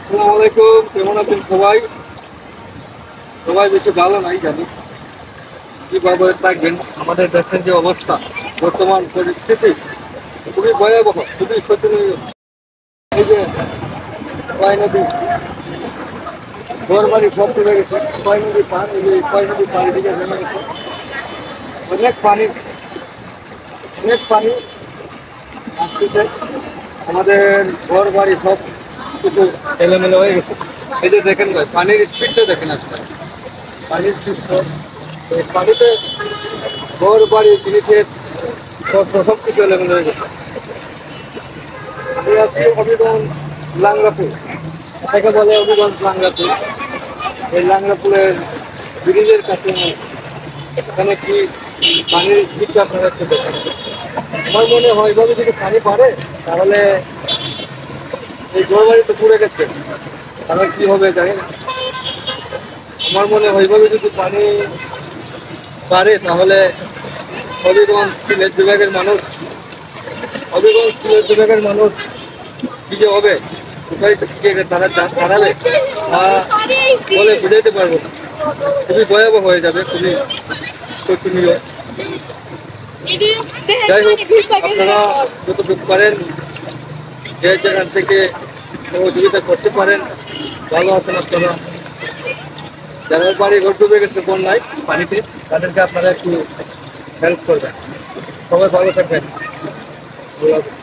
আসসালামু আলাইকুম, কেমন আছেন সবাই? সবাই বেশি ভালো নাই জানি, কিভাবে থাকবেন। আমাদের দেশের যে অবস্থা, বর্তমান পরিস্থিতি খুবই ভয়াবহ, খুবই শোচনীয়। এই যে কয় নদী, ঘর বাড়ি সব ডুবে গেছে। কয় নদী পান, এই যে কয় নদী পানি দিকে নেমে গেছে। অনেক পানি, অনেক পানি আসতেছে। আমাদের ঘর বাড়ি সব কিছু এলোমেলো হয়ে গেছে। এই যে দেখেন ভাই, পানির স্পিডটা দেখেন আপনার, পানির স্পিডটা। এই পানিতে ঘর বাড়ি জিনিসের সব কিছু এলোমেলো হয়ে গেছে। আমি আছি হবিগঞ্জ লাংরাপুর, এটাকে বলে হবিগঞ্জ লাংরাপুর। এই লাংরাপুরের ব্রিজের কাছে এখানে কি পানির স্পিডটা আপনারা একটু দেখেন। আমার মনে হয় এভাবে যদি পানি বাড়ে তাহলে এই ঘর বাড়ি তো পুড়ে গেছে, তাহলে কি হবে জানি না। আমার মনে হয় এভাবে যদি পানি বাড়ে তাহলে হবিগঞ্জ সিলেট বিভাগের মানুষ, হবিগঞ্জ সিলেট বিভাগের মানুষ কি যে হবে, কোথায় থেকে তারা দাঁড়াবে বলে বুঝাইতে পারবো না। খুবই ভয়াবহ হয়ে যাবে, খুবই শোচনীয়। যাই হোক, আপনারা যতটুকু পারেন যে জায়গা থেকে সহযোগিতা করতে পারেন, ভালো আছেন আপনারা। যারা বাড়ি ঘর ডুবে গেছে বন্যায় পানিতে, তাদেরকে আপনারা একটু হেল্প করবেন। সবাই ভালো থাকবেন। আল্লাহ হাফেজ।